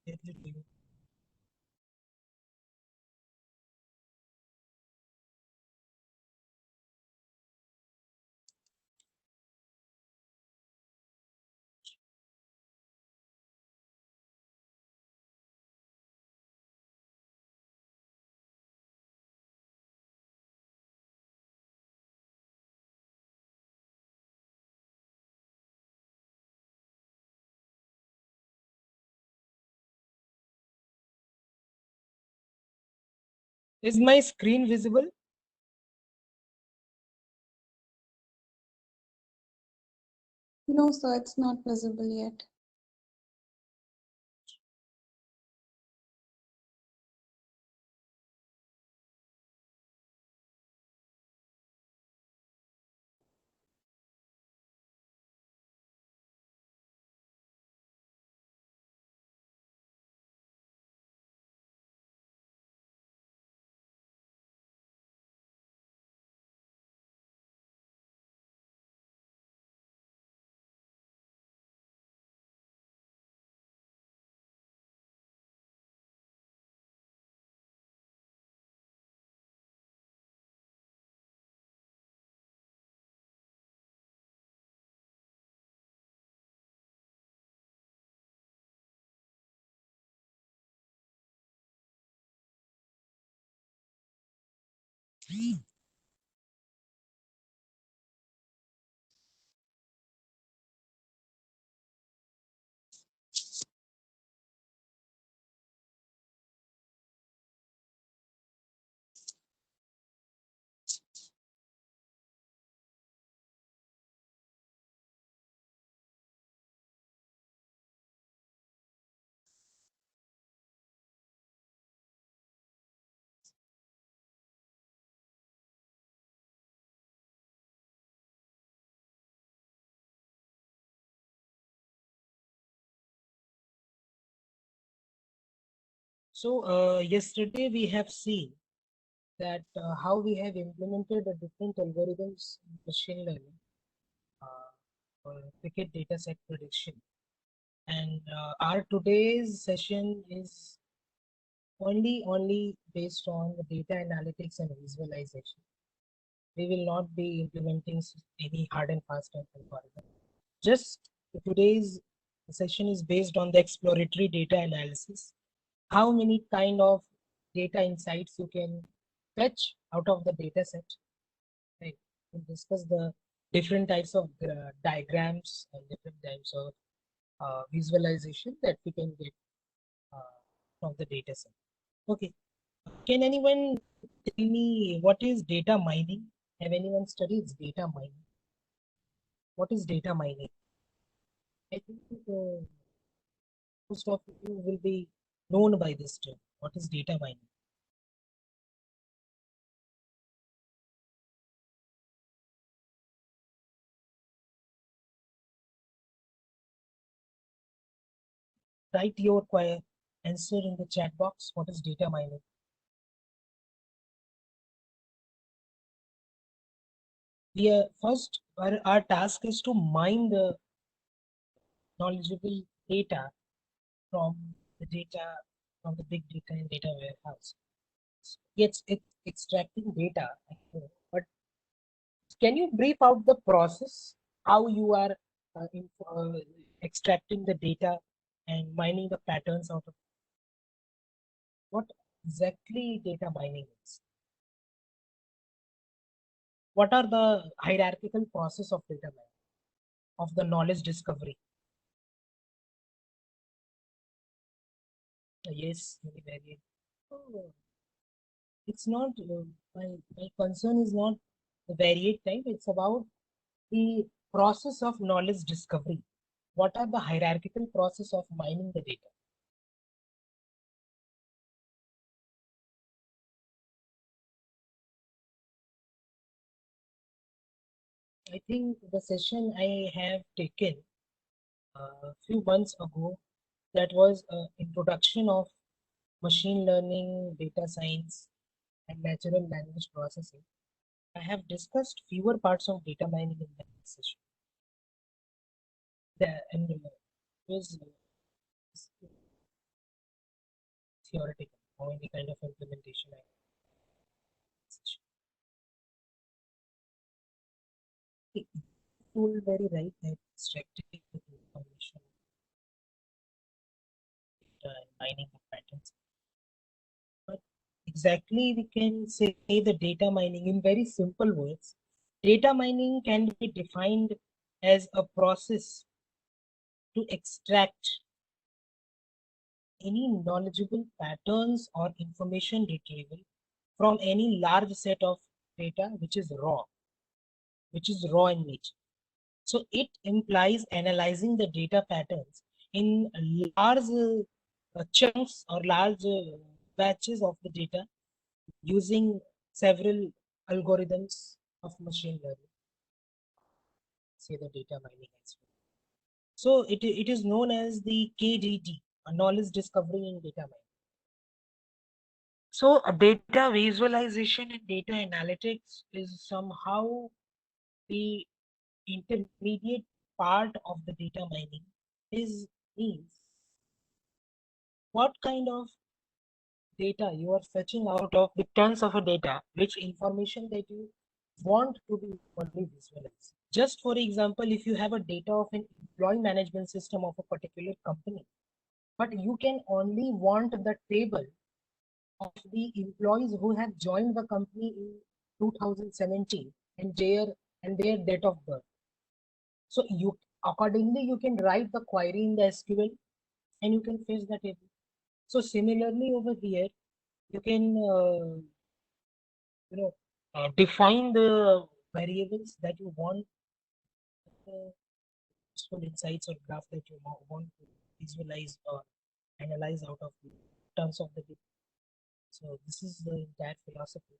Definitely to you. Is my screen visible? No, sir, it's not visible yet. So yesterday we have seen that how we have implemented a different algorithms in machine learning for cricket data set prediction. And our today's session is only based on the data analytics and visualization. We will not be implementing any hard and fast algorithm. Just today's session is based on the exploratory data analysis. How many kind of data insights you can fetch out of the data set. Right. We'll discuss the different types of diagrams and different types of visualization that we can get uh, from the data set. Okay. Can anyone tell me what is data mining? Have anyone studied data mining? What is data mining? I think most of you will be known by this term. What is data mining? Write your answer in the chat box. What is data mining? First, our task is to mine the knowledgeable data from the data from the big data and data warehouse. It's extracting data, but can you brief out the process how you are extracting the data and mining the patterns out of what exactly data mining is? What are the hierarchical process of data mining, of the knowledge discovery? Yes, very varied. Oh, it's not my concern is not the varied type. It's about the process of knowledge discovery. What are the hierarchical process of mining the data? I think the session I have taken a few months ago, that was introduction of machine learning, data science, and natural language processing. I have discussed fewer parts of data mining in that session. And was theoretical or any kind of implementation. It told very right that extracting the information and mining the patterns. But exactly, we can say the data mining in very simple words. Data mining can be defined as a process to extract any knowledgeable patterns or information retrieval from any large set of data which is raw in nature. So it implies analyzing the data patterns in large chunks or large batches of the data using several algorithms of machine learning, say the data mining as well. So it is known as the KDT, a knowledge discovery in data mining. So data visualization and data analytics is somehow the intermediate part of the data mining. Is means what kind of data you are fetching out of the tons of a data, which information that you want to be only visualized. Just for example, if you have a data of an employee management system of a particular company, but you can only want the table of the employees who have joined the company in 2017 and their date of birth. So you accordingly you can write the query in the SQL and you can fetch the table. So similarly over here, you can you know define the variables that you want useful insights or graph that you want to visualize or analyze out of the terms of the data. So this is the entire philosophy.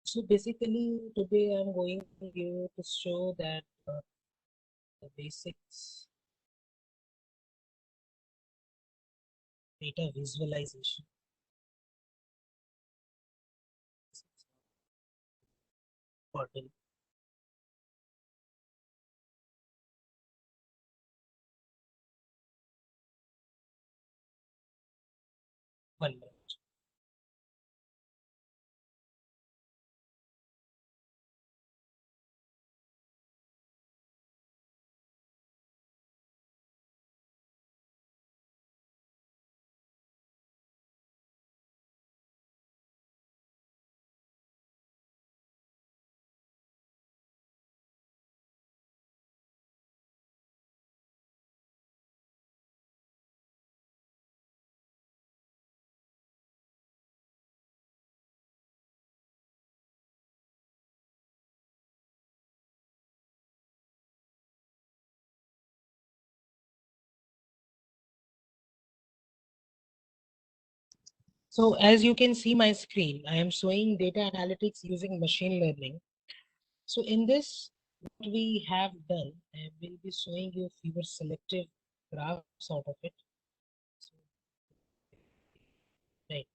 So basically today I'm going here to show that the basics data visualization. Important. One minute. So as you can see my screen, I am showing data analytics using machine learning. So in this, what we have done, I will be showing you few selective graphs out of it. So, right.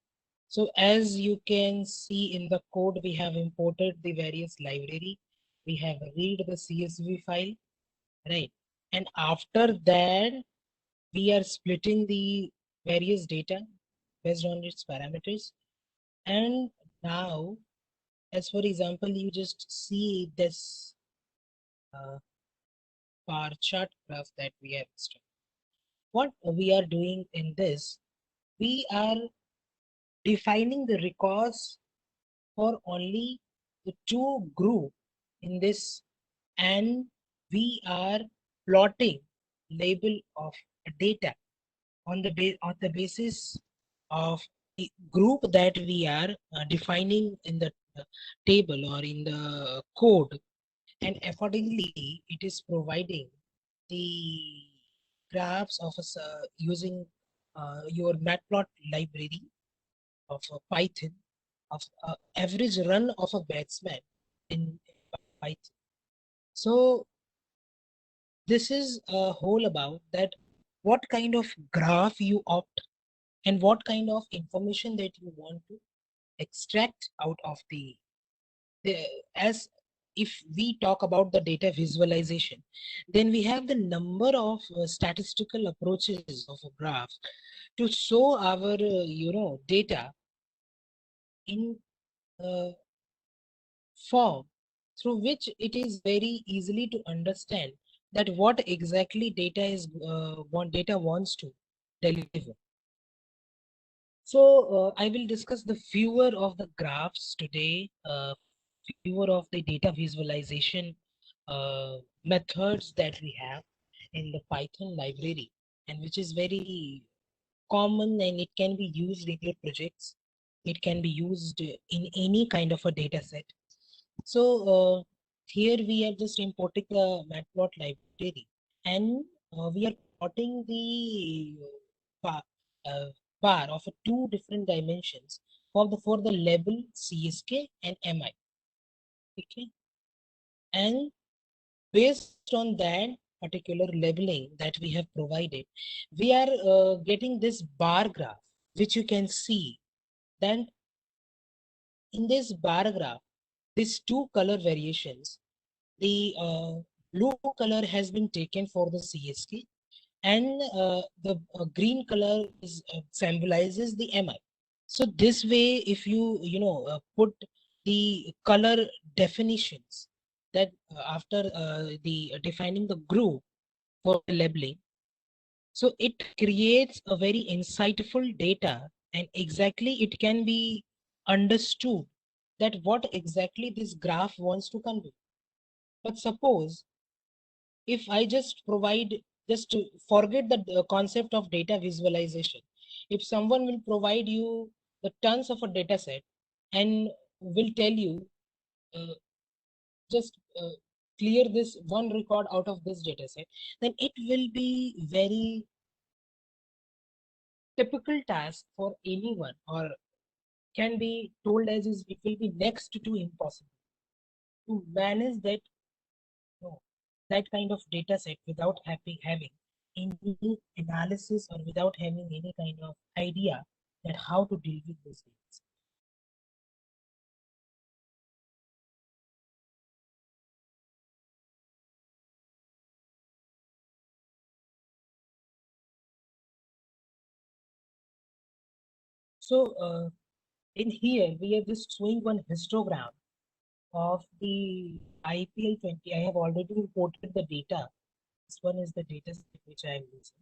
So as you can see in the code, we have imported the various library. We have read the CSV file, right? And after that, we are splitting the various data based on its parameters. And now, as for example, you just see this bar chart graph that we have extracted. What we are doing in this, we are defining the records for only the two group in this, and we are plotting label of data on the basis of the group that we are defining in the table or in the code, and accordingly it is providing the graphs of us using your matplot library of Python of average run of a batsman in Python. So this is a whole about that what kind of graph you opt and what kind of information that you want to extract out of the as if we talk about the data visualization, then we have the number of statistical approaches of a graph to show our data in form through which it is very easily to understand that what exactly data wants to deliver. So I will discuss the fewer of the graphs today, fewer of the data visualization methods that we have in the Python library, and which is very common, and it can be used in your projects. It can be used in any kind of a data set. So here we are just importing the matplot library, and we are plotting the bar, uh, bar of two different dimensions for the label CSK and MI. Okay, and based on that particular labeling that we have provided, we are getting this bar graph, which you can see that in this bar graph, these two color variations, the blue color has been taken for the CSK, and the green color symbolizes the MI. So this way, if you put the color definitions that after the defining the group for labeling, so it creates a very insightful data, and exactly it can be understood that what exactly this graph wants to convey. But suppose if I just provide, just to forget the concept of data visualization, if someone will provide you the tons of a data set and will tell you uh, just clear this one record out of this data set, then it will be very typical task for anyone, or can be told as is it will be next to impossible to manage that, no, that kind of data set without having any analysis, or without having any kind of idea that how to deal with this data set. So in here we are just showing one histogram of the IPL 20. I have already imported the data. This one is the data set which I am using.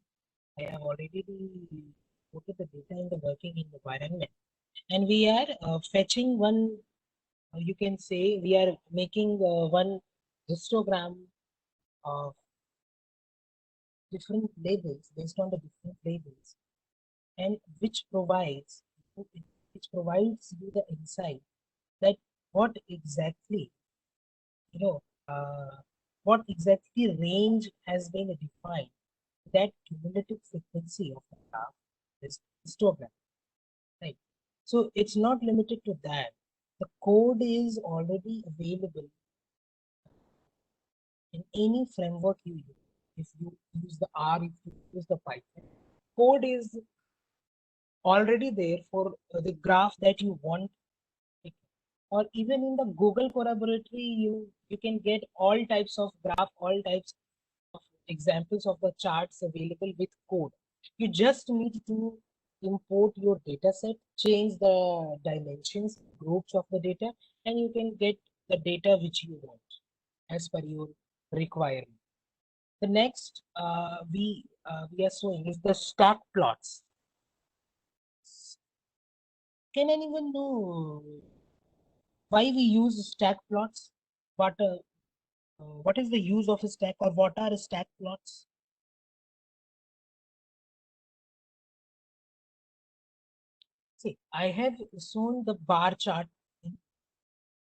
I have already imported the data in the working environment, and we are fetching one, you can say we are making one histogram of different labels based on the different labels, and which provides you the insight that what exactly you know uh, what exactly range has been defined, that cumulative frequency of the graph is histogram, right? So it's not limited to that. The code is already available in any framework you use. If you use the R, if you use the Python, code is already there for the graph that you want. Like, or even in the Google Collaboratory, you can get all types of graph, all types of examples of the charts available with code. You just need to import your data set, change the dimensions, groups of the data, and you can get the data which you want as per your requirement. The next we are showing is the stack plots. Can anyone know why we use stack plots? What is the use of a stack, or what are stack plots? See, I have shown the bar chart in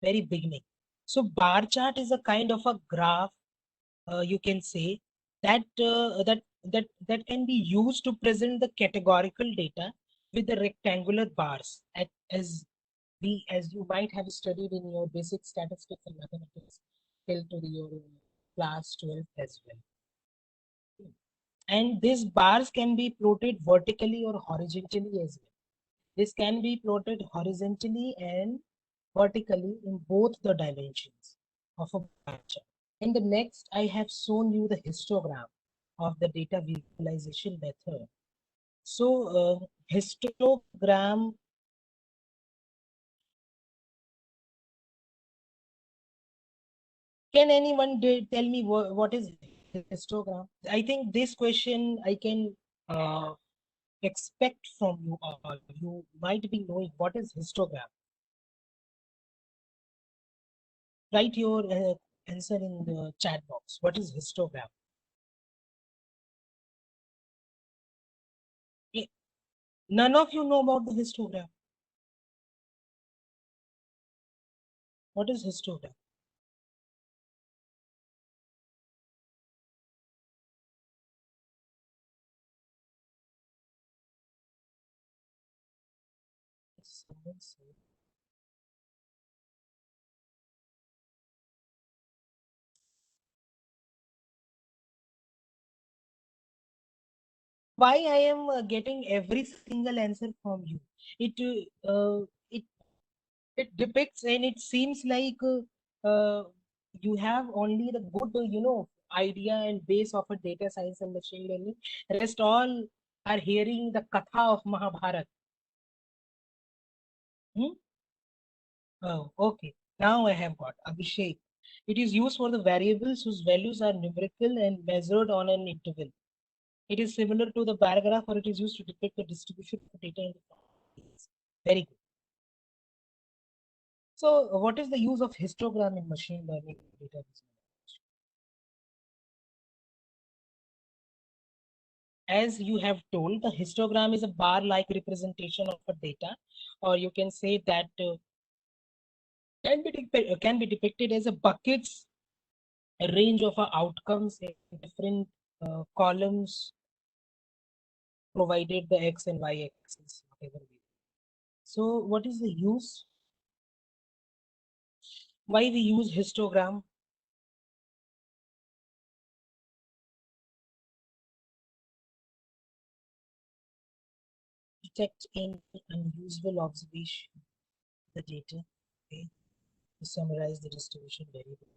very beginning. So bar chart is a kind of a graph, you can say, that can be used to present the categorical data with the rectangular bars, as you might have studied in your basic statistics and mathematics till to your class 12 as well. And these bars can be plotted vertically or horizontally as well. This can be plotted horizontally and vertically in both the dimensions. of a bar chart. In the next, I have shown you the histogram of the data visualization method. So, histogram, can anyone tell me what is histogram? I think this question I can expect from you all. You might be knowing what is histogram. Write your answer in the chat box. What is histogram? Eh, None of you know about the histogram. What is histogram? Someone say. Why I am getting every single answer from you? It it depicts and it seems like you have only the good idea and base of a data science and machine learning. Rest all are hearing the katha of Mahabharata. Hmm? Oh, okay. Now I have got Abhishek. It is used for the variables whose values are numerical and measured on an interval. It is similar to the bar graph, or it is used to depict the distribution of data in the fields. Very good. So, what is the use of histogram in machine learning data visualization? As you have told, the histogram is a bar-like representation of a data, or you can say that can be depicted as a buckets, a range of outcomes in different columns, provided the x and y axis, whatever we do. So, what is the use? Why we use histogram? Detect any unusual observation the data, okay, to summarize the distribution variable.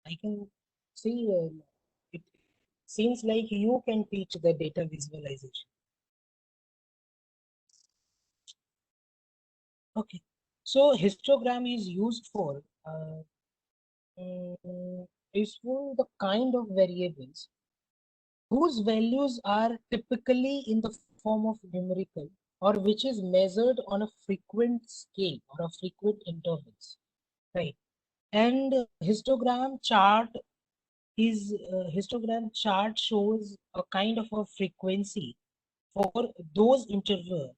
I can see it seems like you can teach the data visualization. Okay, so histogram is used for is for the kind of variables whose values are typically in the form of numerical or which is measured on a frequent scale or a frequent intervals, right? And histogram chart shows a kind of a frequency for those interval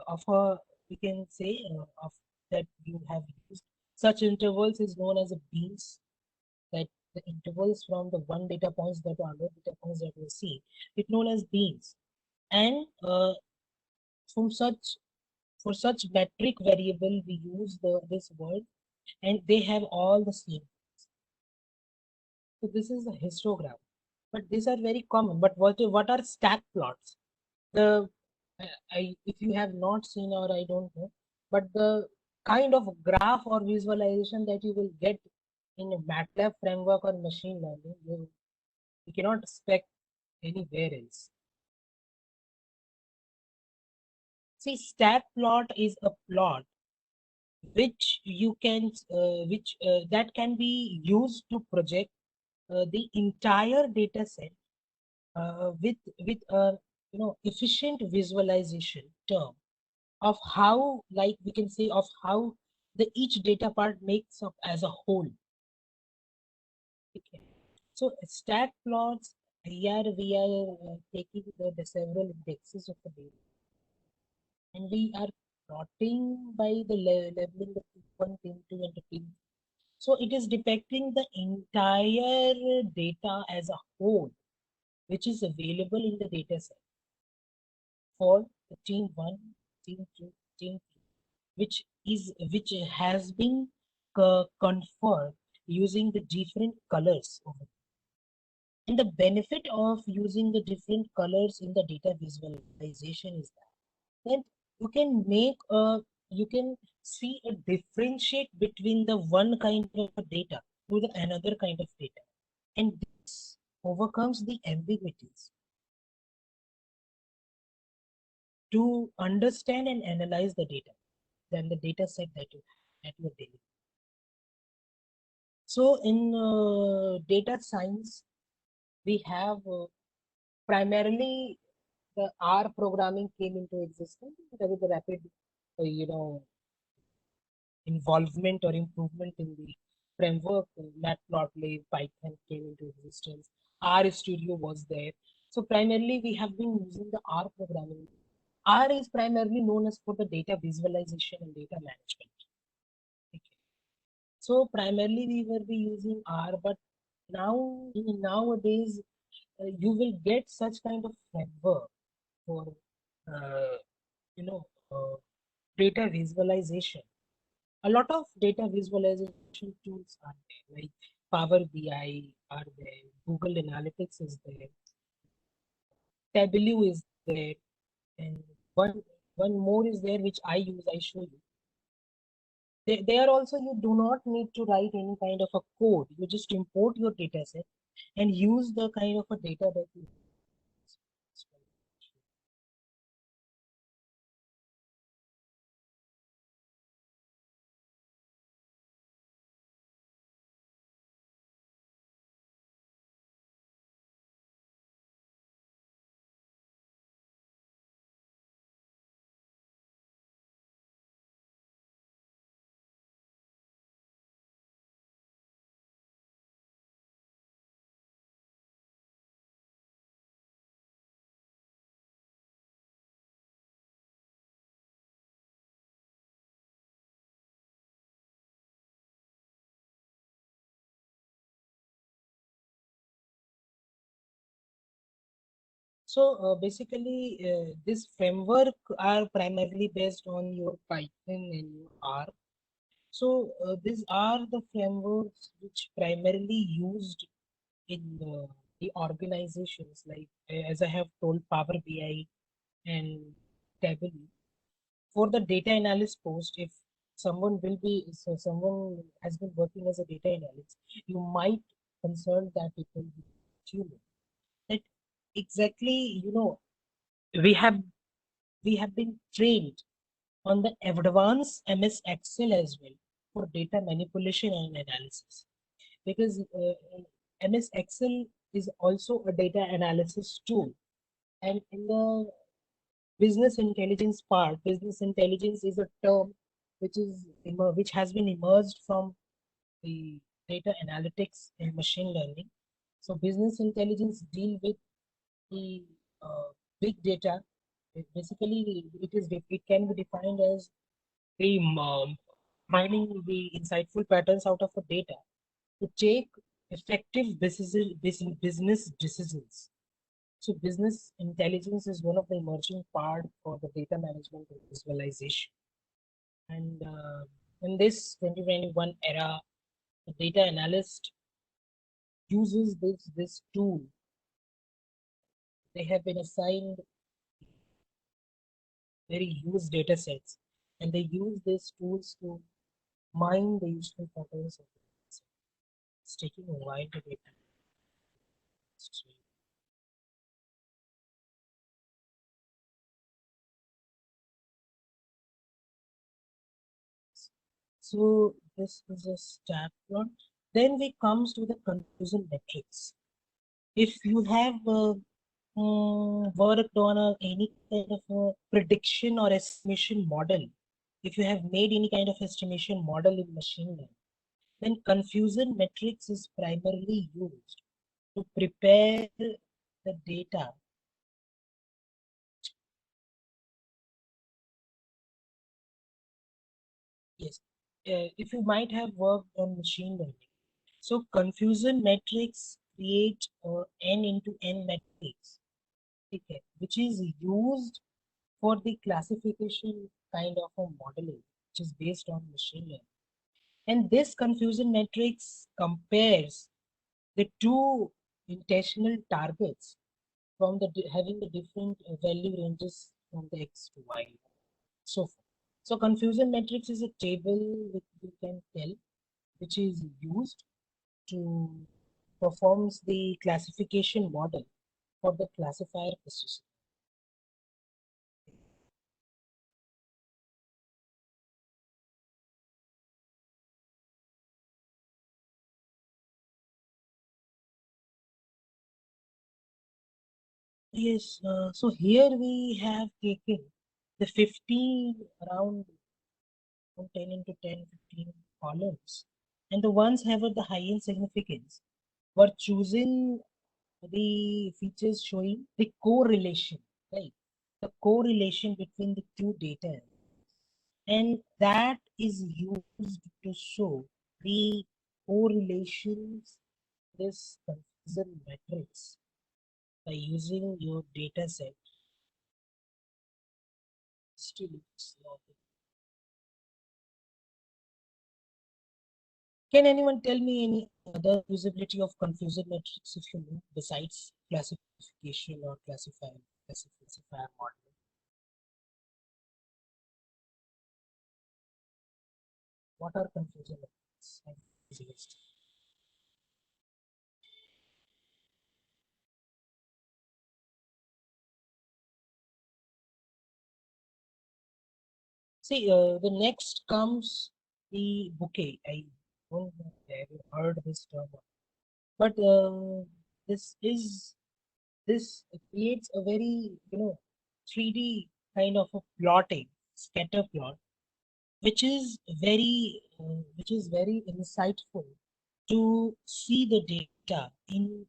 of a we can say of that you have used. Such intervals is known as a beans. That the intervals from the one data points that are other data points that we see, it's known as beans. And from such for such metric variable, we use this word, and they have all the same. So this is a histogram, but these are very common. But what are stack plots? The if you have not seen or I don't know, but the kind of graph or visualization that you will get in a MATLAB framework or machine learning, you cannot expect anywhere else. See, stack plot is a plot which you can which that can be used to project the entire data set with a efficient visualization term of how, like we can say, of how the each data part makes up as a whole. Okay. So stack plots, here we are taking the several indexes of the data, and we are plotting by the leveling the T1, T2, and the T. So it is depicting the entire data as a whole, which is available in the data set for the team one, team two, team three, which has been conferred using the different colors over there. And the benefit of using the different colors in the data visualization is that then you can make a you can see a differentiate between the one kind of data to the another kind of data, and this overcomes the ambiguities to understand and analyze the data than the data set that you are dealing. So in data science, we have primarily the R programming came into existence. There was a rapid, involvement or improvement in the framework. Matplotlib, Python came into existence. R Studio was there. So primarily we have been using the R programming. R is primarily known as for the data visualization and data management. Okay. So primarily we will be using R, but nowadays you will get such kind of framework for uh, you know uh, data visualization. A lot of data visualization tools are there, like Power BI are there, Google Analytics is there, Tableau is there, and one more is there which I use. I show you. There also you do not need to write any kind of a code. You just import your data set and use the kind of a data that you. So basically, this framework are primarily based on your Python and your R. So these are the frameworks which primarily used in the organizations, like as I have told, Power BI and Tableau. For the data analyst post, if someone has been working as a data analyst, you might consult that people with you that exactly, we have we have been trained on the advanced MS Excel as well for data manipulation and analysis, because MS Excel is also a data analysis tool. And in the business intelligence part, business intelligence is a term which has been emerged from the data analytics and machine learning. So business intelligence deal with the big data. Basically, it can be defined as the mining the insightful patterns out of a data to take effective business decisions. So business intelligence is one of the emerging part for the data management and visualization. And in this 2021 era, the data analyst uses this tool. They have been assigned very huge data sets, and they use these tools to mine the useful patterns of the data set. It's taking a while to get. So this is a step one. Then we comes to the confusion metrics. If you have worked on any kind of a prediction or estimation model, if you have made any kind of estimation model in machine learning, then confusion metrics is primarily used to prepare the data. Yes, if you might have worked on machine learning. So confusion metrics create n into n metrics, okay, which is used for the classification kind of a modeling, which is based on machine learning. And this confusion matrix compares the two intentional targets from having the different value ranges from the x to y, so forth. So confusion matrix is a table which you can tell, which is used to performs the classification model for the classifier process. Yes, so here we have taken the 15 around from 10 into 10, 15 columns, and the ones have the highest significance were choosing the features showing the correlation, right? The correlation between the two data, and that is used to show the correlations, this confusion matrix by using your data set. Still, it's not. Can anyone tell me any other usability of confusion matrix if you know besides classification or classifier model? What are confusion matrices? See, the next comes the bouquet. I don't know if you heard this term, but this is this creates a very 3D kind of a plotting scatter plot, which is very insightful to see the data in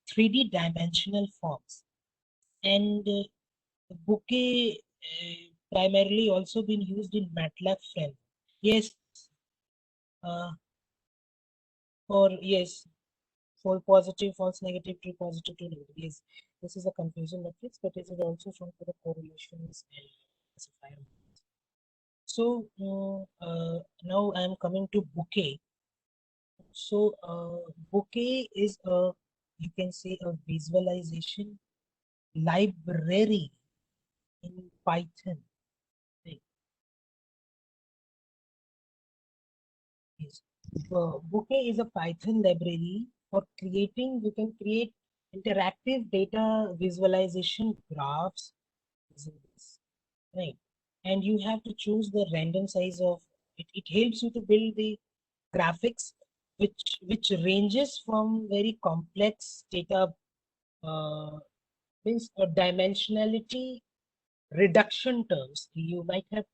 3D dimensional forms. And the bouquet primarily also been used in MATLAB frame. Yes, uh, yes, for positive, false, negative, true, positive, true, negative. Yes, this is a confusion matrix, but is it also shown for the correlations and classifier? So now I am coming to bouquet. So bouquet is a, you can say, a visualization library in Python. Right? Yes. Bouquet is a Python library for creating, you can create interactive data visualization graphs using this, right? And you have to choose the random size of it. It helps you to build the graphics, which ranges from very complex data, uh, means a dimensionality reduction terms. You might have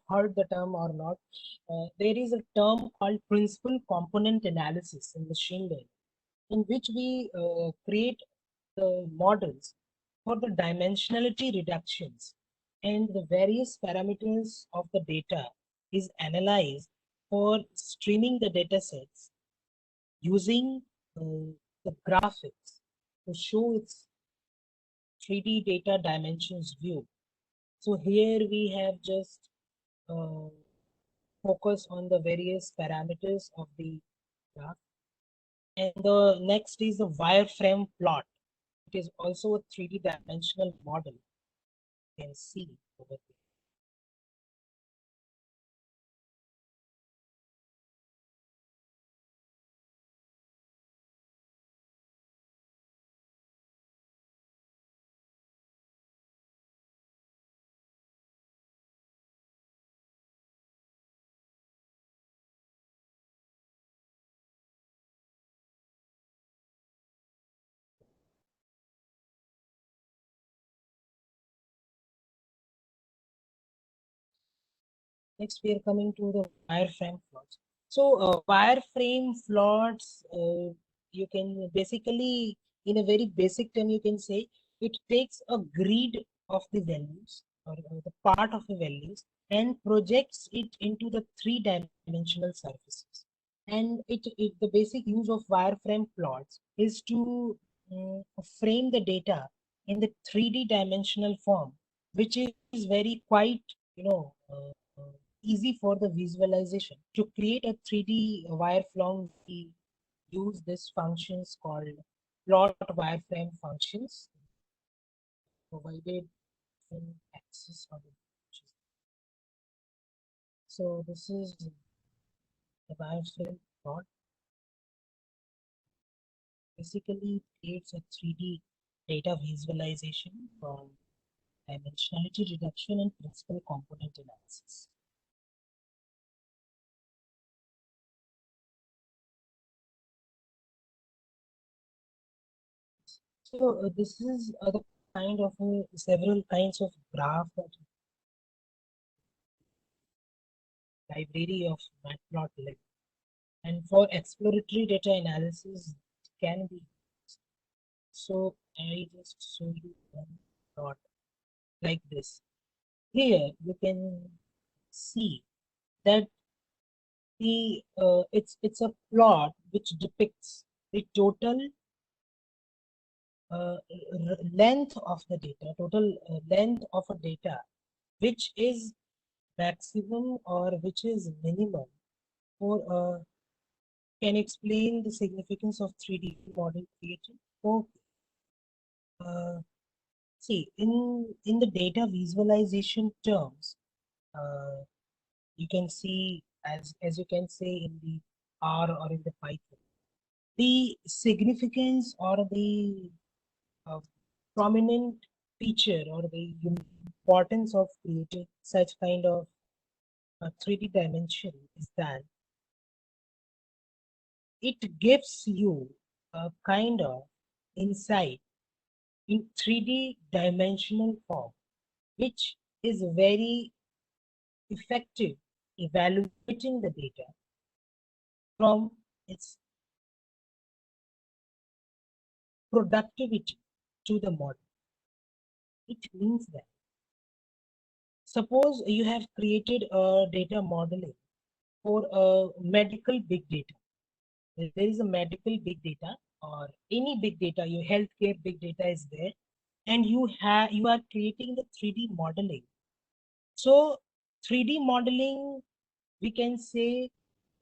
heard the term or not. There is a term called principal component analysis in machine learning, in which we create the models for the dimensionality reductions, and the various parameters of the data is analyzed for streaming the data sets using the graphics to show its 3D data dimensions view. So here we have just uh, focus on the various parameters of the graph. And the next is the wireframe plot. It is also a 3D dimensional model. You can see over there. Next, we are coming to the wireframe plots. So, wireframe plots, you can basically, in a very basic term, you can say it takes a grid of the values or the part of the values and projects it into the three-dimensional surfaces. And the basic use of wireframe plots is to frame the data in the 3D dimensional form, which is very quite, you know, easy for the visualization. To create a 3D wireframe, we use this functions called plot wireframe functions provided in access of the functions. So this is the biofilm plot. Basically, it creates a 3D data visualization from dimensionality reduction and principal component analysis. So this is the kind of several kinds of graph that library of matplotlib, and for exploratory data analysis it can be used. So I just show you one plot like this. Here you can see that it's a plot which depicts the total length of the data, total length of a data, which is maximum or which is minimum for can explain the significance of 3D model created. So, see, in the data visualization terms, uh, you can see as you can say in the R or in the Python, the significance or the uh, prominent feature or the importance of creating such kind of 3D dimension is that it gives you a kind of insight in 3D dimensional form, which is very effective evaluating the data from its productivity to the model. It means that suppose you have created a data modeling for a medical big data. There is a medical big data or any big data, your healthcare big data is there, and you are creating the 3D modeling. So 3D modeling, we can say,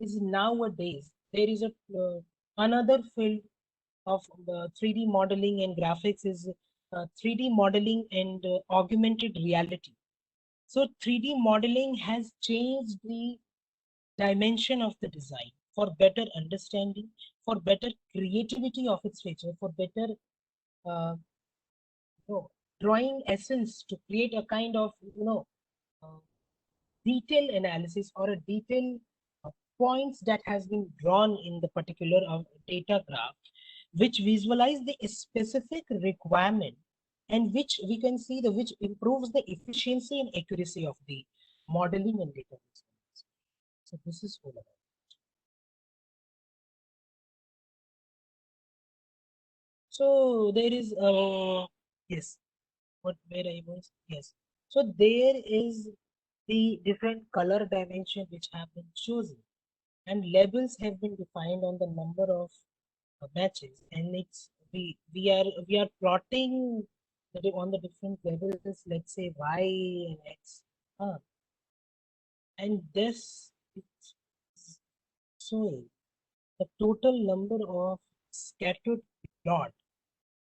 is nowadays there is a another field of 3D modeling and graphics is 3D modeling and augmented reality. So 3D modeling has changed the dimension of the design for better understanding, for better creativity of its feature, for better uh, drawing essence to create a kind of uh, detailed analysis or a detailed points that has been drawn in the particular data graph, which visualize the specific requirement and which we can see the which improves the efficiency and accuracy of the modeling and data visualization. So this is all about. So there is yes, what where I was yes. So there is the different color dimension which have been chosen, and labels have been defined on the number of matches, and it's we are plotting on the different levels, let's say y and x, and this is showing the total number of scattered plot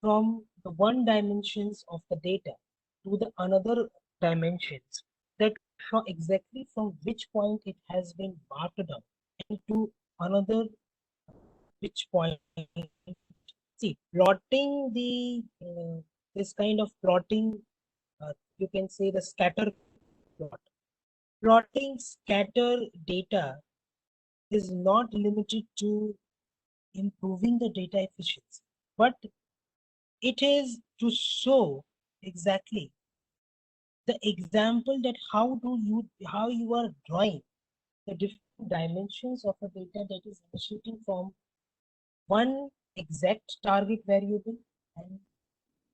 from the one dimensions of the data to the another dimensions, that from exactly from which point it has been marked down and to another which point. See, plotting the this kind of plotting, you can say the scatter plot. Plotting scatter data is not limited to improving the data efficiency, but it is to show exactly the example that how you are drawing the different dimensions of a data that is initiating from one exact target variable and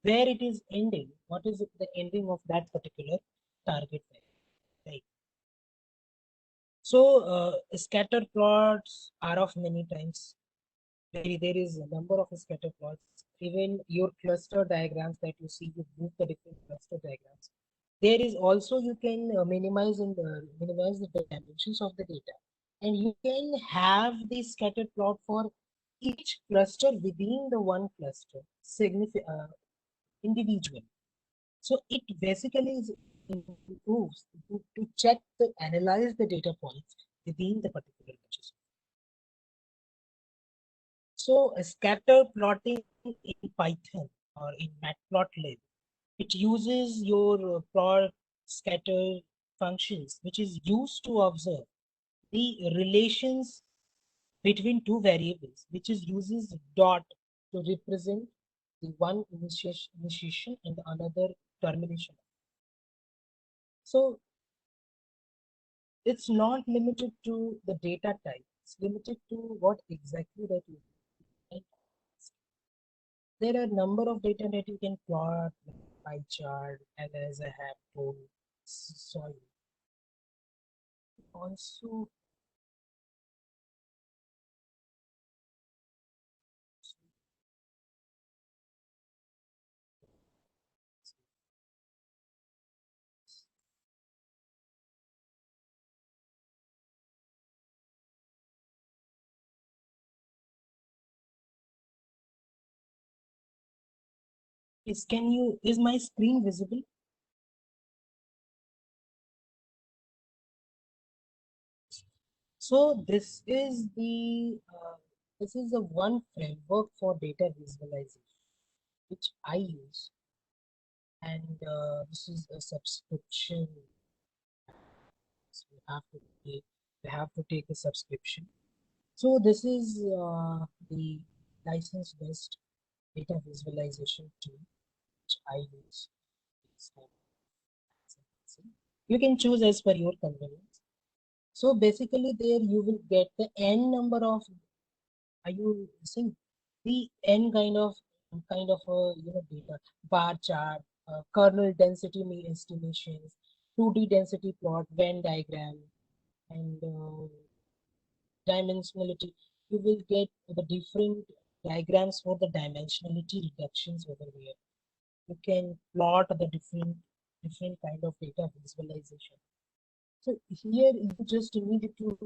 where it is ending, what is the ending of that particular target variable, right? So scatter plots are of many times. There is a number of scatter plots. Even your cluster diagrams that you see, you move the different cluster diagrams. There is also you can minimize the dimensions of the data, and you can have the scatter plot for each cluster within the one cluster individual. So it basically is improves to check the analyze the data points within the particular registry. So scatter plotting in Python or in Matplotlib, it uses your plot scatter functions, which is used to observe the relations between two variables, which is uses dot to represent the one initiation and the another termination. So it's not limited to the data type, it's limited to what exactly that you like. There are a number of data that you can plot, like pie chart, and as I have told, soil. Also, is my screen visible? So this is the one framework for data visualization which I use, and this is a subscription. So we have to take a subscription. So this is the license-based data visualization tool which I use. You can choose as per your convenience. So basically, there you will get the n number of. Are you seeing the n kind of data bar chart, kernel density mean estimations, 2D density plot, Venn diagram, and dimensionality. You will get the different diagrams for the dimensionality reductions over here. You can plot the different kind of data visualization. So here you just need to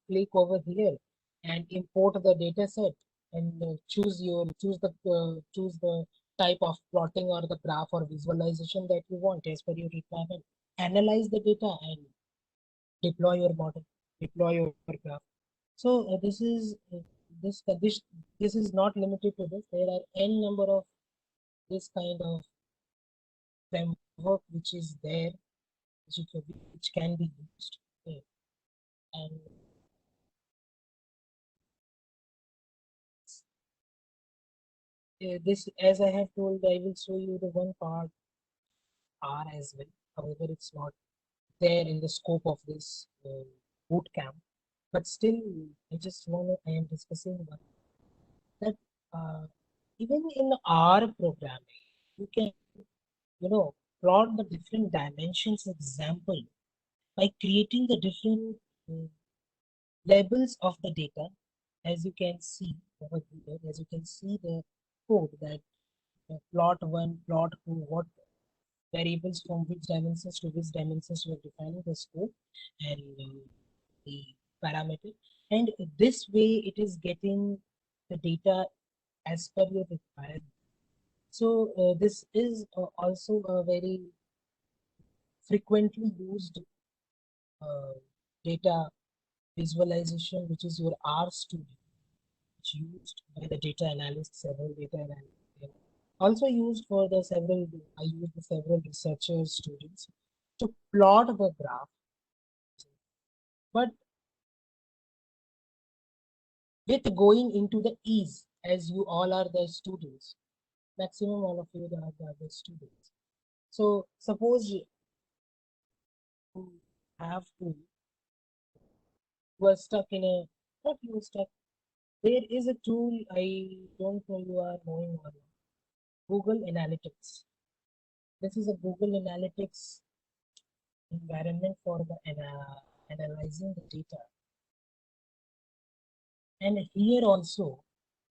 click over here and import the data set and choose the type of plotting or the graph or visualization that you want as per your requirement. Analyze the data and deploy your model, deploy your graph. So this is not limited to this. There are n number of this kind of framework which is there, which can be used. Okay. And this, as I have told, I will show you the one part R as well. However, it's not there in the scope of this boot camp. But still, I am discussing one that uh, even in R programming, you can, plot the different dimensions example by creating the different uh, labels of the data. As you can see over here, as you can see the code that plot one, plot two, what variables from which dimensions to which dimensions we are defining the scope and the parameter. And this way it is getting the data as per your requirement. So this is also a very frequently used uh, data visualization, which is your R Studio, which used by the data analysts, several data analysts. Also used for the several, I use the several researchers, students to plot the graph. But with going into the ease, as you all are the students, maximum all of you are the students. So suppose you have to, you are stuck in a, not you are stuck, there is a tool, I don't know you are knowing or not, Google Analytics. This is a Google Analytics environment for the analyzing the data. And here also,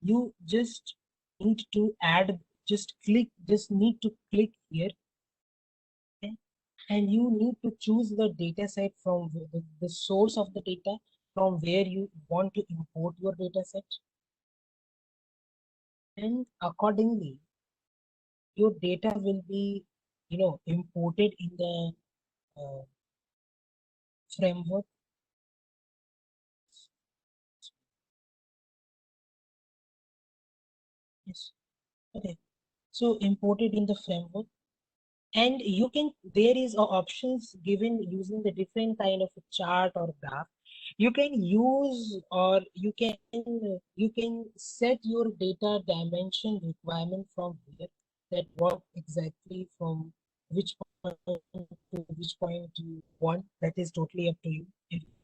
you just need to add, just need to click here, okay? And you need to choose the data set from the source of the data from where you want to import your data set. And accordingly, your data will be, imported in the framework. Yes. Okay. So imported in the framework, and you can there is options given using the different kind of chart or graph. You can use or you can set your data dimension requirement from here, that what exactly from which point to which point you want. That is totally up to you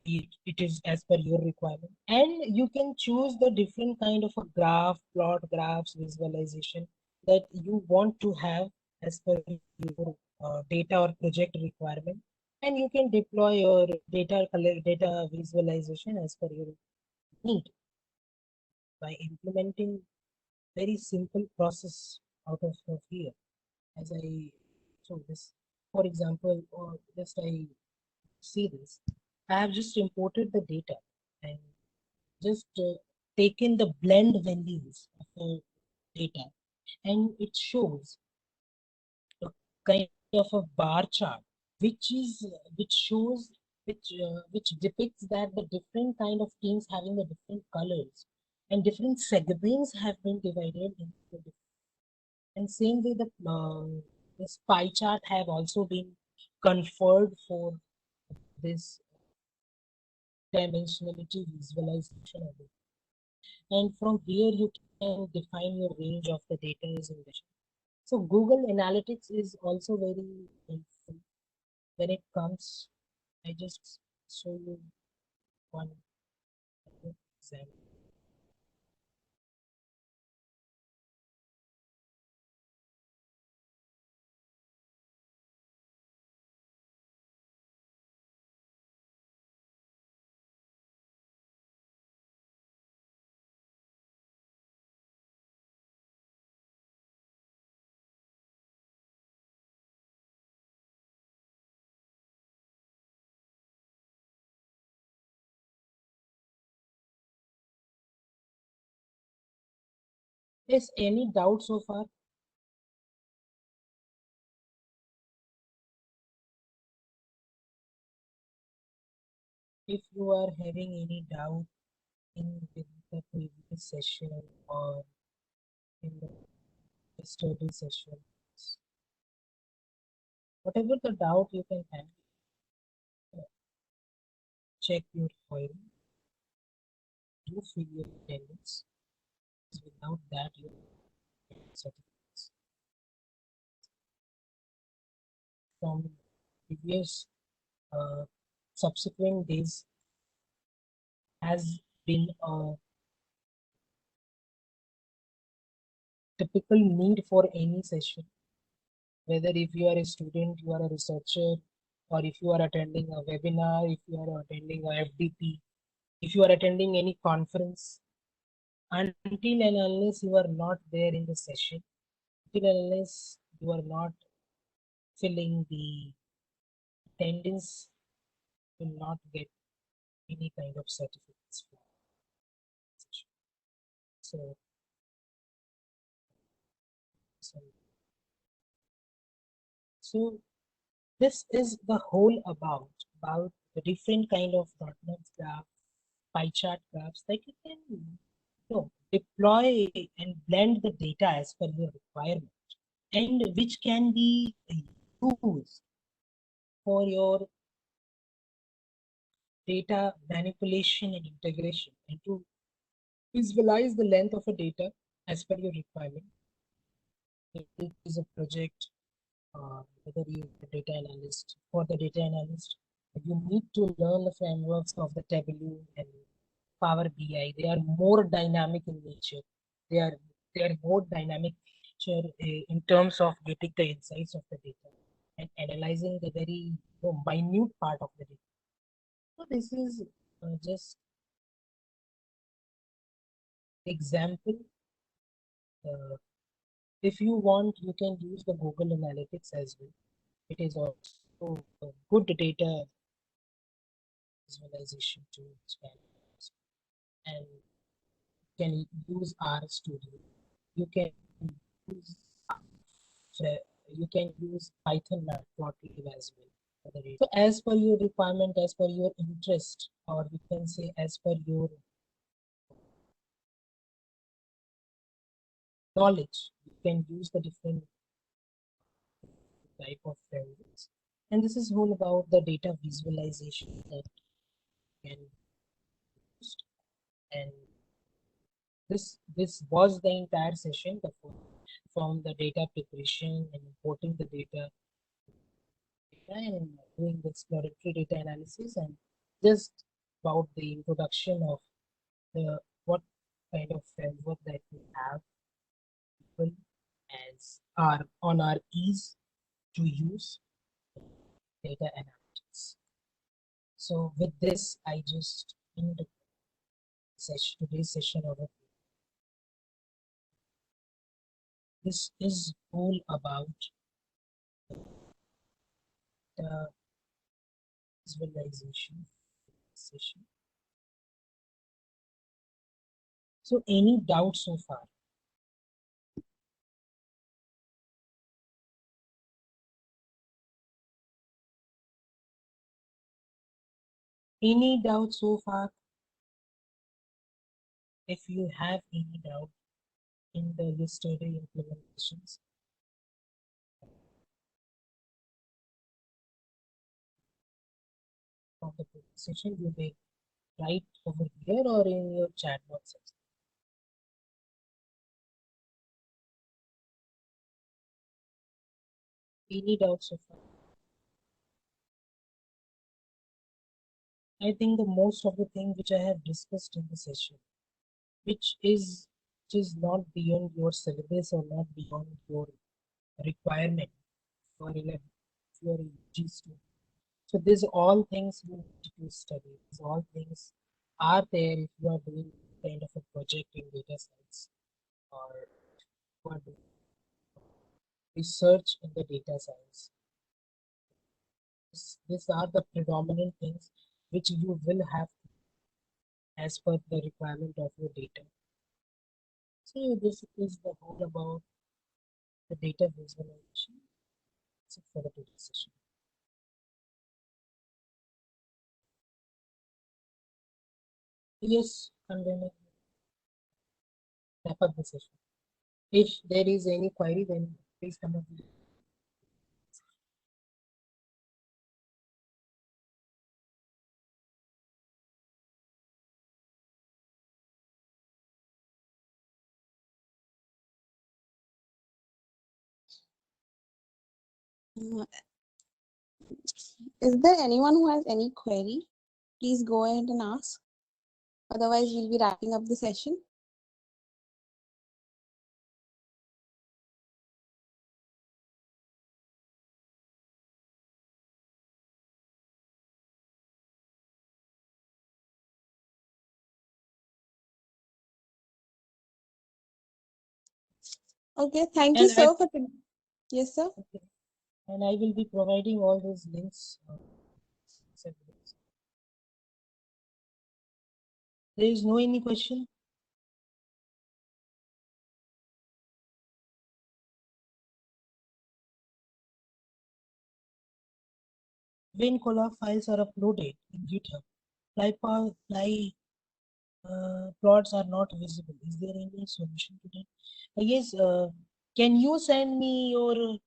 if it is as per your requirement. And you can choose the different kind of a graph, plot graphs, visualization that you want to have as per your data or project requirement. And you can deploy your data visualization as per your need by implementing very simple process out of here. As I show this, for example, or just I see this, I have just imported the data and just taken the blend values of the data, and it shows a kind of a bar chart, which shows which depicts that the different kind of teams having the different colors and different segments have been divided into different. And same way the this pie chart have also been conferred for this dimensionality visualization of it. And from here you can define your range of the data is in measure. So Google Analytics is also very helpful when it comes. I just show you one example. Is any doubt so far? If you are having any doubt in with the previous session or in the study session, whatever the doubt you can have, check your file, do fill your attendance. Without that, you certificates from previous uh, subsequent days has been a typical need for any session. Whether if you are a student, you are a researcher, or if you are attending a webinar, if you are attending a FDP, if you are attending any conference, until and unless you are not there in the session, until and unless you are not filling the attendance, you will not get any kind of certificates for the session. So, so, so this is the whole about the different kind of .NET graph, pie chart graphs that you can deploy and blend the data as per your requirement, and which can be used for your data manipulation and integration, and to visualize the length of a data as per your requirement. If it is a project, whether you are a data analyst, for the data analyst, you need to learn the frameworks of the Tableau and Power BI. They are more dynamic in nature. They are they are more dynamic nature in terms of getting the insights of the data and analyzing the very minute part of the data. So this is just example. Uh, if you want, you can use the Google Analytics as well. It is also a good data visualization tool, and can use RStudio. You can use you can use Python Matplotlib as well. So as per your requirement, as per your interest, or we can say as per your knowledge, you can use the different type of frameworks. And this is all about the data visualization that can be used. And this was the entire session, from the data preparation and importing the data and doing the exploratory data analysis, and just about the introduction of the what kind of framework that we have people as are on our ease to use data analytics. So with this, I just end today's session over. This is all about the visualization session. So any doubts so far? Any doubts so far? If you have any doubt in the yesterday implementations, of the presentation, you may write over here or in your chat boxes. Any doubts so far? I think the most of the thing which I have discussed in the session, which is not beyond your syllabus or not beyond your requirement for 11, if you are a UG student. So these all things you need to study. These all things are there if you are doing kind of a project in data science, or you are doing research in the data science. These are the predominant things which you will have as per the requirement of your data. So this is the whole about the data visualization. That's it for the data session. Yes, and then wrap up the session. If there is any query, then please come up with it. Uh, Is there anyone who has any query? Please go ahead and ask. Otherwise, we'll be wrapping up the session. Okay, thank you, And sir, for yes, sir. okay, and I will be providing all those links. There is no any question. When Colab files are uploaded in GitHub, fly plots are not visible. Is there any solution to that? Yes. Can you send me your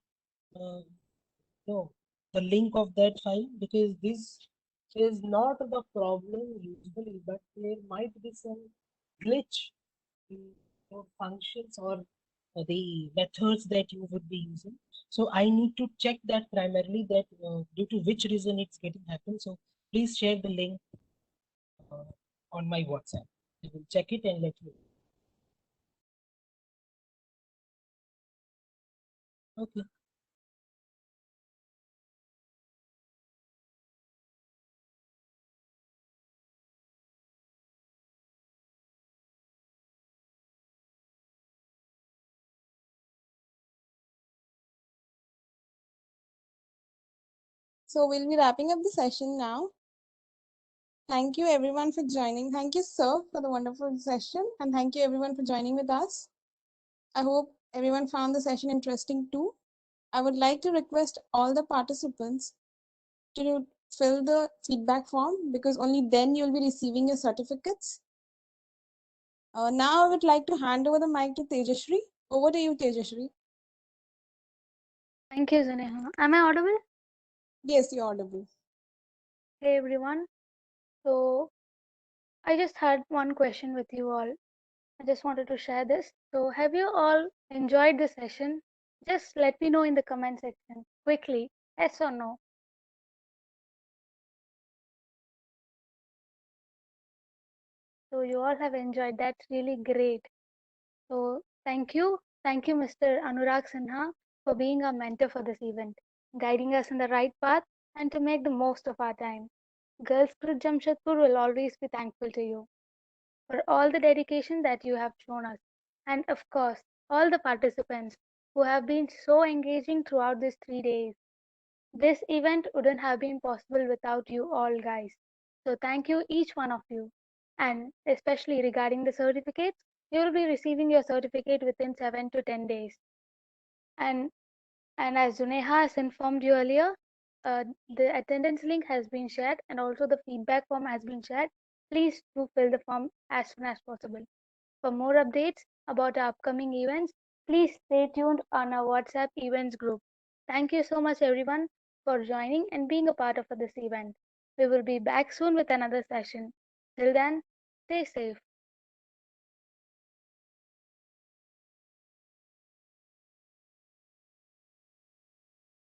no, the link of that file, because this is not the problem usually, but there might be some glitch in your functions or the methods that you would be using. So I need to check that primarily, that due to which reason it's getting happen. So please share the link uh, on my WhatsApp. I will check it and let you know. Okay. So we'll be wrapping up the session now. Thank you everyone for joining. Thank you, sir, for the wonderful session. And thank you everyone for joining with us. I hope everyone found the session interesting too. I would like to request all the participants to fill the feedback form because only then you'll be receiving your certificates. Now I would like to hand over the mic to Tejashri. Over to you, Tejashri. Thank you, Zuneha. Am I audible? Yes, you're audible. Hey, everyone. So, I just had one question with you all. I just wanted to share this. So, have you all enjoyed the session? Just let me know in the comment section quickly, yes or no. So, you all have enjoyed. That's really great. So, thank you. Thank you, Mr. Anurag Sinha, for being our mentor for this event, guiding us in the right path and to make the most of our time. Girls Group Jamshedpur will always be thankful to you for all the dedication that you have shown us, and of course, all the participants who have been so engaging throughout these 3 days. This event wouldn't have been possible without you all, guys. So, thank you, each one of you. And especially regarding the certificates, you will be receiving your certificate within 7 to 10 days. And as Zuneha has informed you earlier, the attendance link has been shared and also the feedback form has been shared. Please do fill the form as soon as possible. For more updates about our upcoming events, please stay tuned on our WhatsApp events group. Thank you so much, everyone, for joining and being a part of this event. We will be back soon with another session. Till then, stay safe.